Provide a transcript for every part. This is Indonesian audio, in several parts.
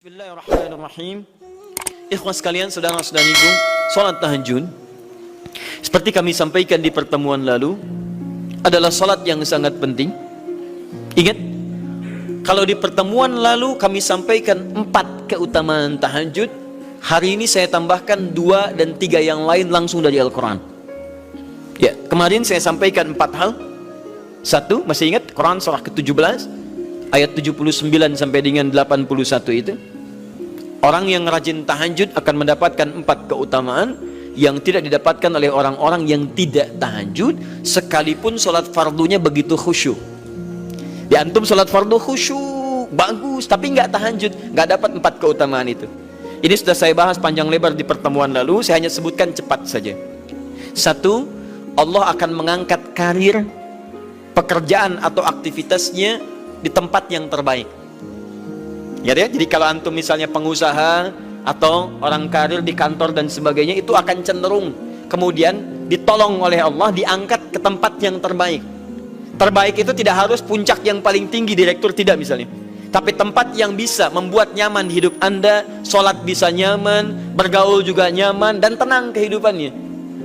Bismillahirrahmanirrahim. Ikhwas sekalian, saudara-saudariku, salat tahajud seperti kami sampaikan di pertemuan lalu adalah salat yang sangat penting. Ingat, kalau di pertemuan lalu kami sampaikan 4 keutamaan tahajud, hari ini saya tambahkan 2 dan 3 yang lain langsung dari Al-Quran. Ya, kemarin saya sampaikan 4 hal. 1, masih ingat Quran surah ke-17 ayat 79 sampai dengan 81 itu. Orang yang rajin tahajud akan mendapatkan 4 keutamaan yang tidak didapatkan oleh orang-orang yang tidak tahajud, sekalipun sholat fardunya begitu khusyuk. Di antum sholat fardu khusyuk, bagus, tapi nggak tahajud, nggak dapat 4 keutamaan itu. Ini sudah saya bahas panjang lebar di pertemuan lalu, saya hanya sebutkan cepat saja. 1, Allah akan mengangkat karir, pekerjaan atau aktivitasnya di tempat yang terbaik. Ya, jadi kalau antum misalnya pengusaha atau orang karir di kantor dan sebagainya, itu akan cenderung kemudian ditolong oleh Allah, diangkat ke tempat yang terbaik. Terbaik itu tidak harus puncak yang paling tinggi, direktur, tidak misalnya, tapi tempat yang bisa membuat nyaman hidup Anda, sholat bisa nyaman, bergaul juga nyaman, dan tenang kehidupannya.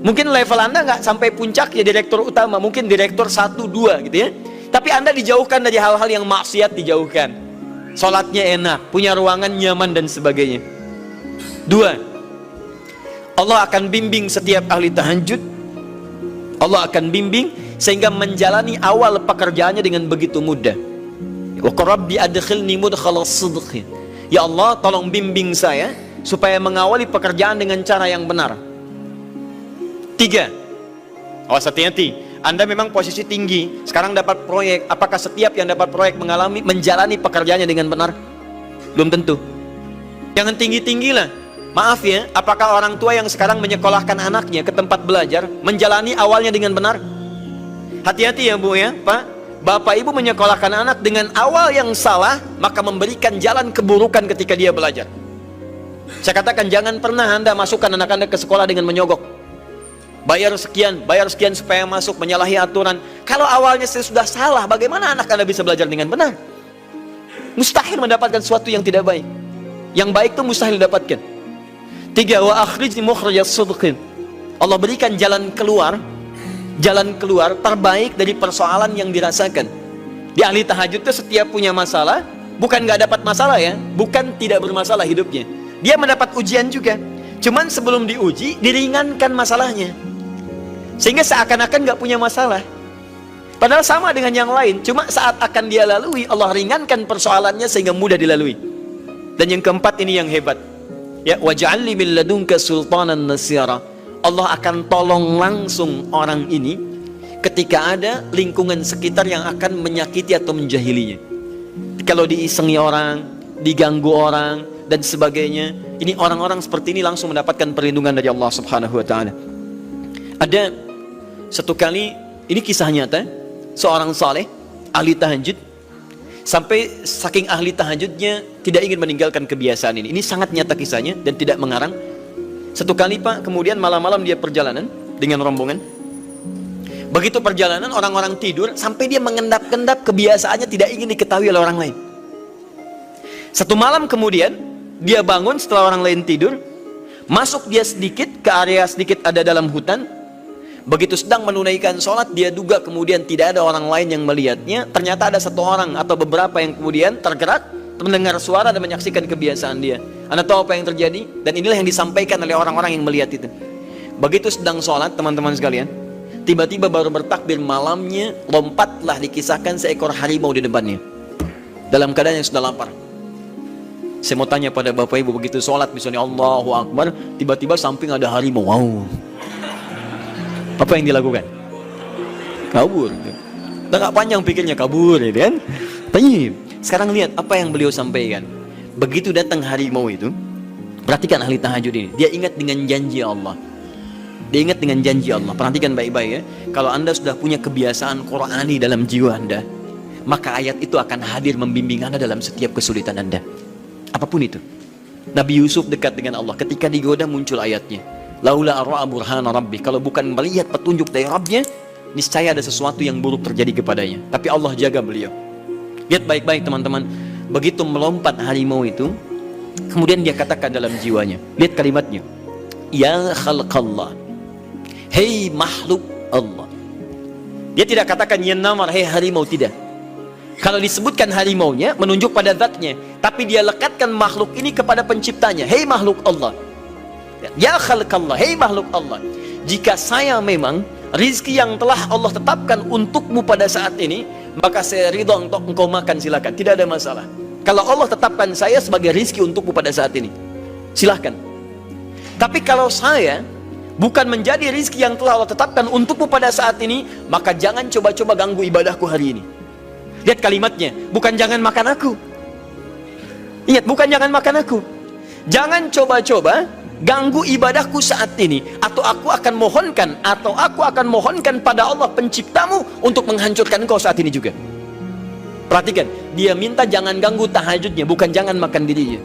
Mungkin level Anda nggak sampai puncak ya direktur utama, mungkin direktur 1, 2 gitu ya, tapi Anda dijauhkan dari hal-hal yang maksiat, dijauhkan. Sholatnya enak, punya ruangan nyaman dan sebagainya. 2, Allah akan bimbing setiap ahli tahajud. Allah akan bimbing sehingga menjalani awal pekerjaannya dengan begitu mudah. Wa rabbi adkhilni mudkhalas sidq. Ya Allah, tolong bimbing saya supaya mengawali pekerjaan dengan cara yang benar. 3, awas hati-hati. Anda memang posisi tinggi, sekarang dapat proyek. Apakah setiap yang dapat proyek menjalani pekerjaannya dengan benar? Belum tentu. Jangan tinggi-tinggi lah. Maaf ya, apakah orang tua yang sekarang menyekolahkan anaknya ke tempat belajar menjalani awalnya dengan benar? Hati-hati ya Bu ya, Pak. Bapak Ibu menyekolahkan anak dengan awal yang salah, maka memberikan jalan keburukan ketika dia belajar. Saya katakan, jangan pernah Anda masukkan anak Anda ke sekolah dengan menyogok. Bayar sekian supaya masuk, menyalahi aturan. Kalau awalnya sudah salah, bagaimana anak Anda bisa belajar dengan benar? Mustahil mendapatkan sesuatu yang tidak baik. Yang baik itu mustahil didapatkan. 3, wa akhrijni mukhrajas sidqin. Allah berikan jalan keluar terbaik dari persoalan yang dirasakan. Di ahli tahajud itu setiap punya masalah, bukan nggak dapat masalah ya, bukan tidak bermasalah hidupnya. Dia mendapat ujian juga. Cuman sebelum diuji, diringankan masalahnya, sehingga seakan-akan nggak punya masalah. Padahal sama dengan yang lain, cuma saat akan dia lalui, Allah ringankan persoalannya sehingga mudah dilalui. Dan yang keempat ini yang hebat. Ya, waj'alni min ladunka sultanan nasira. Allah akan tolong langsung orang ini ketika ada lingkungan sekitar yang akan menyakiti atau menjahilinya. Kalau diisengi orang, diganggu orang dan sebagainya, ini orang-orang seperti ini langsung mendapatkan perlindungan dari Allah Subhanahu wa taala. Ada satu kali, ini kisah nyata, seorang saleh ahli tahajud, sampai saking ahli tahajudnya tidak ingin meninggalkan kebiasaan ini. Ini sangat nyata kisahnya dan tidak mengarang. Satu kali Pak, kemudian malam-malam dia perjalanan dengan rombongan. Begitu perjalanan, orang-orang tidur, sampai dia mengendap-endap, kebiasaannya tidak ingin diketahui oleh orang lain. Satu malam kemudian dia bangun setelah orang lain tidur, masuk dia sedikit ke area sedikit ada dalam hutan. Begitu sedang menunaikan sholat, dia duga kemudian tidak ada orang lain yang melihatnya. Ternyata ada satu orang atau beberapa yang kemudian tergerak, mendengar suara dan menyaksikan kebiasaan dia. Anda tahu apa yang terjadi? Dan inilah yang disampaikan oleh orang-orang yang melihat itu. Begitu sedang sholat, teman-teman sekalian, tiba-tiba baru bertakbir malamnya, lompatlah dikisahkan seekor harimau di depannya, dalam keadaan yang sudah lapar. Saya mau tanya pada Bapak Ibu, begitu sholat misalnya Allahu Akbar, tiba-tiba samping ada harimau, wow, apa yang dilakukan? Kabur. Nggak panjang pikirnya, kabur ya kan? Tapi sekarang lihat apa yang beliau sampaikan. Begitu datang harimau itu, perhatikan ahli tahajud ini, dia ingat dengan janji Allah. Dia ingat dengan janji Allah. Perhatikan baik-baik ya. Kalau Anda sudah punya kebiasaan Qur'ani dalam jiwa Anda, maka ayat itu akan hadir membimbing Anda dalam setiap kesulitan Anda, apapun itu. Nabi Yusuf dekat dengan Allah, ketika digoda muncul ayatnya, laula arra'a burhana rabbi. Kalau bukan melihat petunjuk dari Rabbnya, niscaya ada sesuatu yang buruk terjadi kepadanya. Tapi Allah jaga beliau. Lihat baik-baik teman-teman, begitu melompat harimau itu, Kemudian dia katakan dalam jiwanya, lihat kalimatnya, ya khalqallah, hei makhluk Allah. Dia tidak katakan ya namar, hei harimau, tidak. Kalau disebutkan harimaunya menunjuk pada zatnya, tapi dia lekatkan makhluk ini kepada penciptanya, hei makhluk Allah. Ya khalqallah, hei makhluk Allah, jika saya memang rizki yang telah Allah tetapkan untukmu pada saat ini, maka saya ridha untuk engkau makan, silakan, tidak ada masalah. Kalau Allah tetapkan saya sebagai rizki untukmu pada saat ini, silahkan. Tapi kalau saya bukan menjadi rizki yang telah Allah tetapkan untukmu pada saat ini, maka jangan coba-coba ganggu ibadahku hari ini. Lihat kalimatnya, bukan jangan makan aku. Ingat, bukan jangan makan aku. Jangan coba-coba ganggu ibadahku saat ini, atau aku akan mohonkan pada Allah penciptamu untuk menghancurkan engkau saat ini juga. Perhatikan, dia minta jangan ganggu tahajudnya, bukan jangan makan dirinya.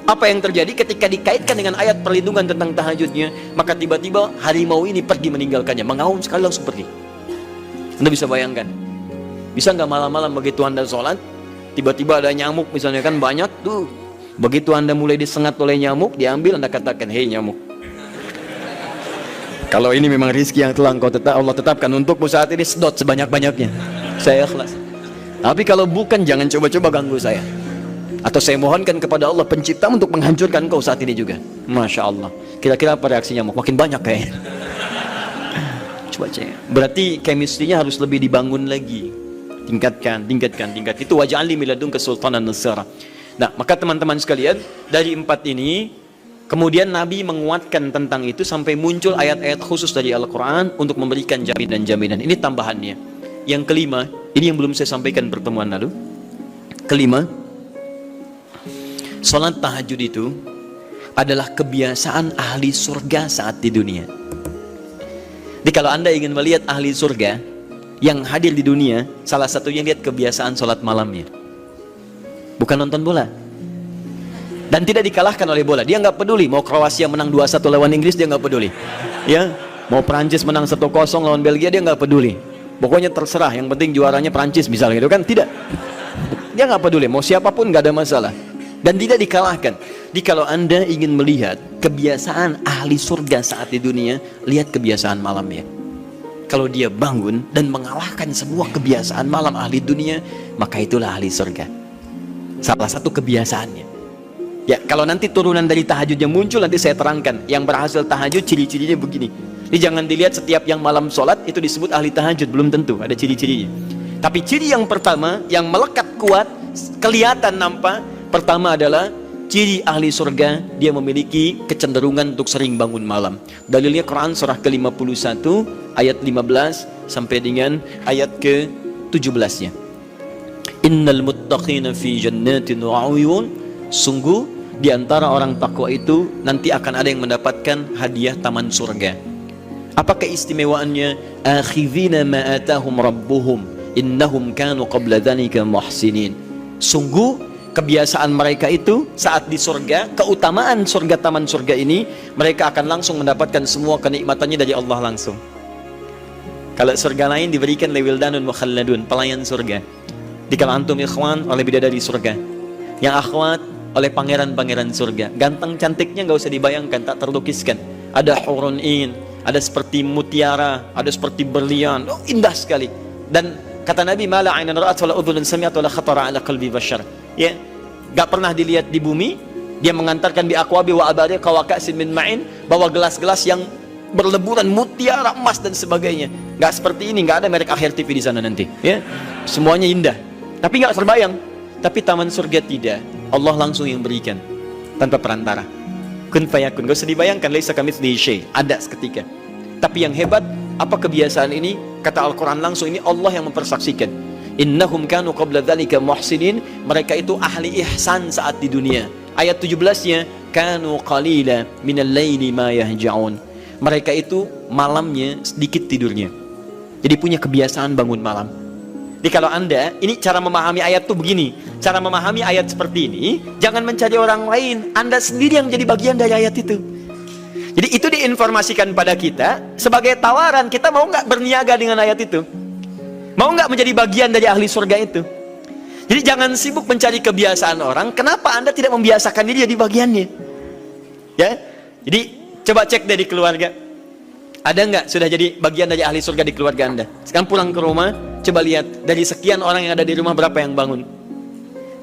Apa yang terjadi ketika dikaitkan dengan ayat perlindungan tentang tahajudnya, maka tiba-tiba harimau ini pergi meninggalkannya, mengaum sekali langsung pergi. Anda bisa bayangkan, bisa nggak malam-malam begitu Anda sholat, tiba-tiba ada nyamuk misalnya, kan banyak tuh. Begitu Anda mulai disengat oleh nyamuk, diambil, Anda katakan, hei nyamuk, kalau ini memang rizki yang telah Allah tetapkan untukmu saat ini, sedot sebanyak-banyaknya, saya ikhlas. Tapi kalau bukan, jangan coba-coba ganggu saya, atau saya mohonkan kepada Allah pencipta untuk menghancurkan kau saat ini juga. Masya Allah. Kira-kira apa reaksi nyamuk? Makin banyak kayaknya. Coba cek. Berarti chemistry-nya harus lebih dibangun lagi. Tingkatkan. Itu waj'alni min ladunka sultanan nasira. Nah, maka teman-teman sekalian, dari 4 ini kemudian Nabi menguatkan tentang itu sampai muncul ayat-ayat khusus dari Al-Quran untuk memberikan jaminan-jaminan. Ini tambahannya. Yang kelima, ini yang belum saya sampaikan pertemuan lalu. Kelima, sholat tahajud itu adalah kebiasaan ahli surga saat di dunia. Jadi kalau Anda ingin melihat ahli surga yang hadir di dunia, salah satunya lihat kebiasaan sholat malamnya. Bukan nonton bola. Dan tidak dikalahkan oleh bola. Dia nggak peduli mau Kroasia menang 2-1 lawan Inggris, dia nggak peduli. Ya, mau Prancis menang 1-0 lawan Belgia, dia nggak peduli. Pokoknya terserah, yang penting juaranya Prancis misalnya gitu kan. Tidak, dia nggak peduli, mau siapapun nggak ada masalah. Dan tidak dikalahkan. Jadi kalau Anda ingin melihat kebiasaan ahli surga saat di dunia, lihat kebiasaan malamnya. Kalau dia bangun dan mengalahkan semua kebiasaan malam ahli dunia, maka itulah ahli surga. Salah satu kebiasaannya. Ya, kalau nanti turunan dari tahajud yang muncul, nanti saya terangkan. Yang berhasil tahajud ciri-cirinya begini. Jadi jangan dilihat setiap yang malam sholat itu disebut ahli tahajud, belum tentu, ada ciri-cirinya. Tapi ciri yang pertama yang melekat kuat, kelihatan nampak, pertama adalah ciri ahli surga, dia memiliki kecenderungan untuk sering bangun malam. Dalilnya Quran surah ke-51 ayat 15 sampai dengan ayat ke-17-nya. Innal muttaqina fi jannatin wa 'uyun, sungguh di antara orang takwa itu nanti akan ada yang mendapatkan hadiah taman surga. Apa keistimewaannya? Akhidhina ma atahum rabbuhum innahum kanu qabla dzalika muhsinin. Sungguh kebiasaan mereka itu saat di surga, keutamaan surga, taman surga ini, mereka akan langsung mendapatkan semua kenikmatannya dari Allah langsung. Kalau surga lain diberikan lewildanun mukhalladun, pelayan surga. Di kalau antum ikhwan oleh bidadari surga, yang akhwat oleh pangeran-pangeran surga. Ganteng cantiknya nggak usah dibayangkan, tak terlukiskan. Ada hurun in, ada seperti mutiara, ada seperti berlian, oh, indah sekali. Dan kata Nabi, mala ainan ra'at wala udhunun sami'at wala khatara ala qalbi bashar. Ya, gak pernah dilihat di bumi. Dia mengantarkan bi aqwabi wa abariqa wa ka'sin min ma'in, bawa gelas-gelas yang berleburan mutiara, emas dan sebagainya. Gak seperti ini, gak ada merek Akhir TV di sana nanti. Ya, semuanya indah. Tapi gak terbayang. Tapi taman surga tidak. Allah langsung yang berikan tanpa perantara. Kun fayakun, gak usah dibayangkan, laisa kamitslihi syai', ada seketika. Tapi yang hebat, apa kebiasaan ini? Kata Al-Quran langsung, ini Allah yang mempersaksikan. Innahum kanu qabla dzalika muhsinin, mereka itu ahli ihsan saat di dunia. Ayat 17-nya, kanu qalila minal laili ma yahja'un. Mereka itu malamnya sedikit tidurnya. Jadi punya kebiasaan bangun malam. Jadi kalau Anda, ini cara memahami ayat itu begini. Cara memahami ayat seperti ini, jangan mencari orang lain. Anda sendiri yang menjadi bagian dari ayat itu. Jadi itu diinformasikan pada kita sebagai tawaran. Kita mau nggak berniaga dengan ayat itu? Mau nggak menjadi bagian dari ahli surga itu? Jadi jangan sibuk mencari kebiasaan orang. Kenapa Anda tidak membiasakan diri jadi bagiannya? Ya, jadi coba cek dari keluarga. Ada nggak sudah jadi bagian dari ahli surga di keluarga Anda? Sekarang pulang ke rumah, coba lihat dari sekian orang yang ada di rumah berapa yang bangun?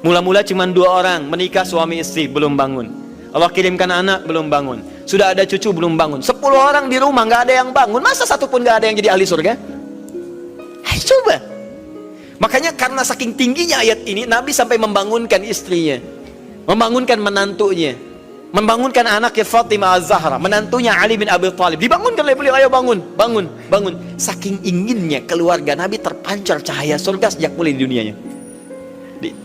Mula-mula cuma 2 orang menikah suami istri belum bangun. Allah kirimkan anak belum bangun. Sudah ada cucu belum bangun. 10 orang di rumah nggak ada yang bangun. Masa satu pun nggak ada yang jadi ahli surga? Ayo coba. Makanya karena saking tingginya ayat ini, Nabi sampai membangunkan istrinya, membangunkan menantunya, membangunkan anaknya Fatimah Az-Zahra, menantunya Ali bin Abi Thalib. Dibangunkan oleh beliau, ayo bangun, bangun, bangun. Saking inginnya keluarga Nabi terpancar cahaya surga sejak mulai di dunianya.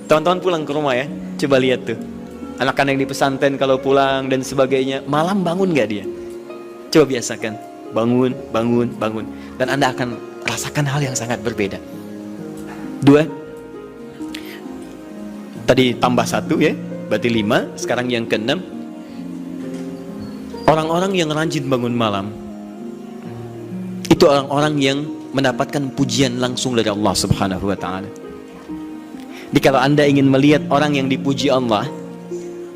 Teman-teman pulang ke rumah ya, coba lihat tuh. Anak-anak yang di pesantren kalau pulang dan sebagainya, malam bangun gak dia? Coba biasakan, bangun, bangun, bangun. Dan Anda akan rasakan hal yang sangat berbeda. 2. Tadi tambah 1 ya, berarti 5. Sekarang yang ke-6. Orang-orang yang rajin bangun malam, itu orang-orang yang mendapatkan pujian langsung dari Allah Subhanahu wa ta'ala. Jadi kalau Anda ingin melihat orang yang dipuji Allah,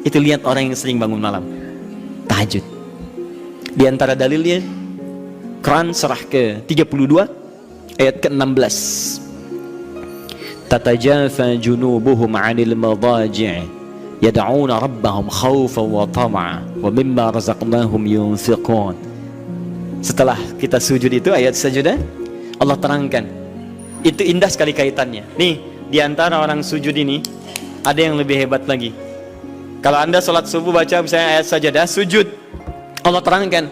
itu lihat orang yang sering bangun malam, tahajud. Di antara dalilnya, Quran surah ke-32 ayat ke-16. Tatajafa junubuhum 'anil madaji' yad'una rabbahum khawfan wa tam'a wa mimma razaqnahum yunfiqun. Setelah kita sujud itu ayat sajadah, Allah terangkan. Itu indah sekali kaitannya. Nih, di antara orang sujud ini ada yang lebih hebat lagi. Kalau Anda sholat subuh baca misalnya ayat sajadah, sujud, Allah terangkan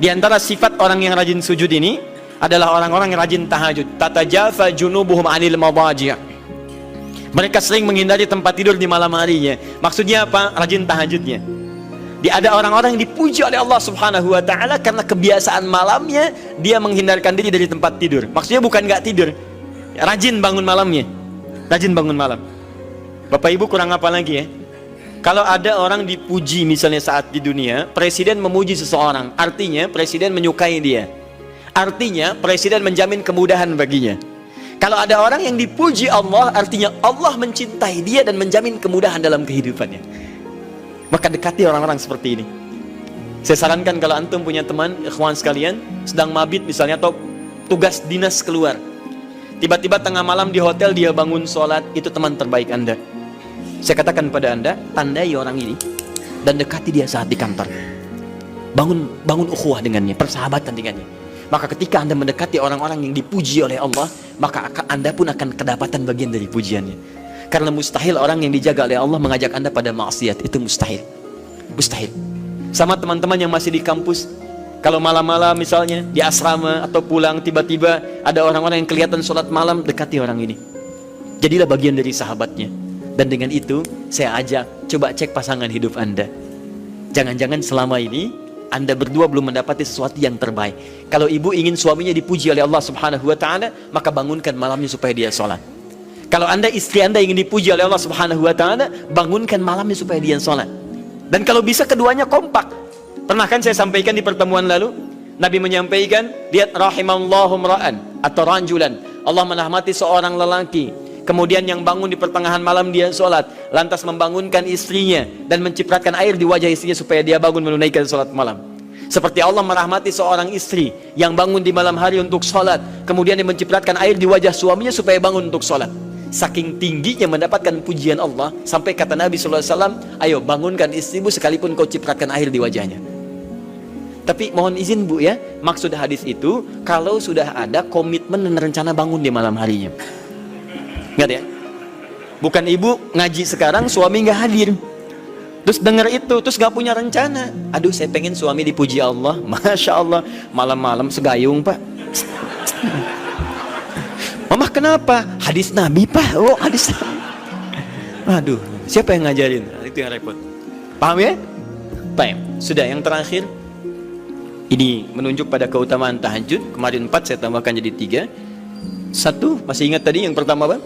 di antara sifat orang yang rajin sujud ini adalah orang-orang yang rajin tahajud. Tatajafa junubuhum 'anil madaji'. Mereka sering menghindari tempat tidur di malam harinya. Maksudnya apa? Rajin tahajudnya. Ada orang-orang yang dipuji oleh Allah Subhanahu wa ta'ala karena kebiasaan malamnya dia menghindarkan diri dari tempat tidur. Maksudnya bukan nggak tidur, rajin bangun malamnya. Rajin bangun malam. Bapak Ibu kurang apa lagi ya? Kalau ada orang dipuji misalnya saat di dunia, presiden memuji seseorang, artinya presiden menyukai dia. Artinya presiden menjamin kemudahan baginya. Kalau ada orang yang dipuji Allah, artinya Allah mencintai dia dan menjamin kemudahan dalam kehidupannya. Maka dekati orang-orang seperti ini. Saya sarankan kalau antum punya teman, ikhwan sekalian, sedang mabit misalnya atau tugas dinas keluar, tiba-tiba tengah malam di hotel dia bangun sholat, itu teman terbaik Anda. Saya katakan pada Anda, tandai orang ini dan dekati dia saat di kantor. Bangun ukhuwah dengannya, persahabatan dengannya. Maka ketika Anda mendekati orang-orang yang dipuji oleh Allah, maka Anda pun akan kedapatan bagian dari pujiannya. Karena mustahil orang yang dijaga oleh Allah mengajak Anda pada maksiat. Itu mustahil. Mustahil. Sama teman-teman yang masih di kampus, kalau malam-malam misalnya di asrama atau pulang, tiba-tiba ada orang-orang yang kelihatan sholat malam, dekati orang ini. Jadilah bagian dari sahabatnya. Dan dengan itu saya ajak, coba cek pasangan hidup Anda. Jangan-jangan selama ini Anda berdua belum mendapati sesuatu yang terbaik. Kalau ibu ingin suaminya dipuji oleh Allah Subhanahu wa ta'ala, maka bangunkan malamnya supaya dia sholat. Kalau istri Anda ingin dipuji oleh Allah Subhanahu wa ta'ala, bangunkan malamnya supaya dia sholat. Dan kalau bisa keduanya kompak. Pernah kan saya sampaikan di pertemuan lalu, Nabi menyampaikan, lihat rahimallahu mra'an atau ranjulan, Allah merahmati seorang lelaki, kemudian yang bangun di pertengahan malam dia sholat, lantas membangunkan istrinya dan mencipratkan air di wajah istrinya supaya dia bangun menunaikan sholat malam. Seperti Allah merahmati seorang istri yang bangun di malam hari untuk sholat, kemudian dia mencipratkan air di wajah suaminya supaya bangun untuk sholat. Saking tingginya mendapatkan pujian Allah, sampai kata Nabi SAW, ayo bangunkan istrimu sekalipun kau cipratkan air di wajahnya. Tapi mohon izin Bu ya, maksud hadis itu kalau sudah ada komitmen dan rencana bangun di malam harinya. Ingat ya, bukan ibu ngaji sekarang suami nggak hadir, terus dengar itu terus nggak punya rencana. Aduh saya pengen suami dipuji Allah, masya Allah, malam-malam segayung Pak. Mama kenapa? Hadis Nabi Pak. Oh hadis Nabi. Aduh siapa yang ngajarin? Itu yang repot. Paham ya? Baik. Sudah yang terakhir, ini menunjuk pada keutamaan tahajud. Kemarin 4, saya tambahkan jadi 3. 1, masih ingat tadi yang pertama Pak?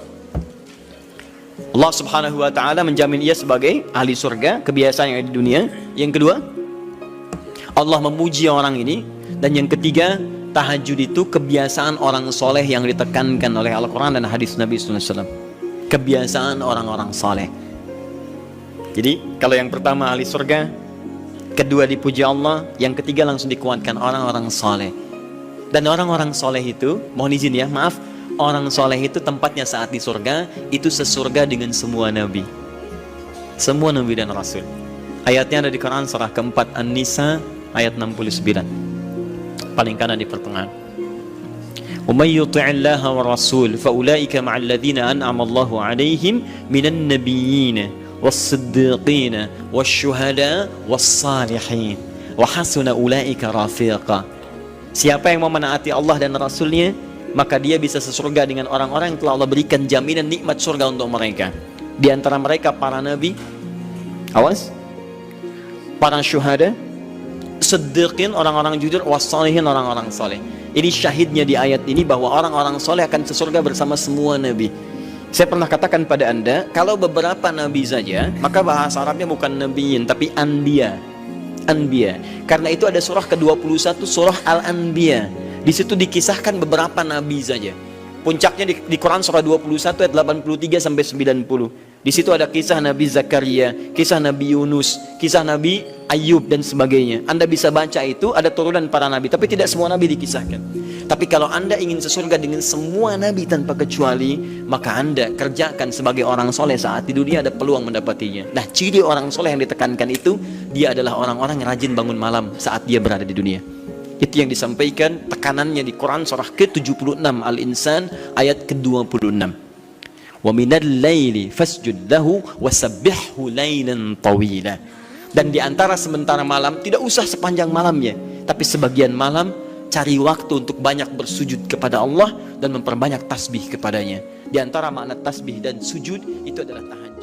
Allah Subhanahu wa ta'ala menjamin ia sebagai ahli surga, kebiasaan yang ada di dunia. Yang kedua, Allah memuji orang ini. Dan yang ketiga, tahajud itu kebiasaan orang soleh yang ditekankan oleh Al-Quran dan hadis Nabi SAW. kebiasaan orang-orang saleh. Jadi kalau yang pertama ahli surga, kedua dipuji Allah, yang ketiga langsung dikuatkan orang-orang saleh. Dan orang-orang saleh itu, mohon izin ya, maaf, orang saleh itu tempatnya saat di surga itu sesurga dengan semua nabi. Semua nabi dan rasul. Ayatnya ada di Quran surah keempat An-Nisa ayat 69. Paling kanan di pertengahan. وَمَنْ يُطِعِ اللَّهَ وَالرَّسُولَ فَأُولَئِكَ مَعَ الَّذِينَ أَنْعَمَ اللَّهُ عَلَيْهِمْ مِنَ النَّبِيِّينَ وَالصِّدِّيقِينَ وَالشُّهَدَاءِ وَالصَّالِحِينَ وَحَسُنَ أُولَئِكَ رَفِيقًا. Siapa yang mau menaati Allah dan Rasulnya, maka dia bisa sesurga dengan orang-orang yang telah Allah berikan jaminan nikmat surga untuk mereka. Di antara mereka para nabi, awas, para syuhada, siddiqin, orang-orang jujur, wassalihin, orang-orang saleh. Ini syahidnya di ayat ini bahwa orang-orang soleh akan sesurga bersama semua nabi. Saya pernah katakan pada anda, kalau beberapa nabi saja, maka bahasa Arabnya bukan nabiyin, tapi anbiya. Anbiya. Karena itu ada surah ke-21, surah Al-Anbiya. Di situ dikisahkan beberapa nabi saja. Puncaknya di Quran surah 21 ayat 83 sampai 90. Di situ ada kisah Nabi Zakaria, kisah Nabi Yunus, kisah Nabi Ayub dan sebagainya. Anda bisa baca itu, ada turunan para nabi, tapi tidak semua nabi dikisahkan. Tapi kalau Anda ingin sesurga dengan semua nabi tanpa kecuali, maka Anda kerjakan sebagai orang soleh saat di dunia, ada peluang mendapatinya. Nah, ciri orang soleh yang ditekankan itu, dia adalah orang-orang yang rajin bangun malam saat dia berada di dunia. Itu yang disampaikan tekanannya di Quran surah ke-76 Al-Insan ayat ke-26. Wa minal laili fasjud lahu wasabbihhu lailan tawila. Dan di antara sementara malam, tidak usah sepanjang malamnya, tapi sebagian malam cari waktu untuk banyak bersujud kepada Allah dan memperbanyak tasbih kepadanya. Di antara makna tasbih dan sujud itu adalah tahajud.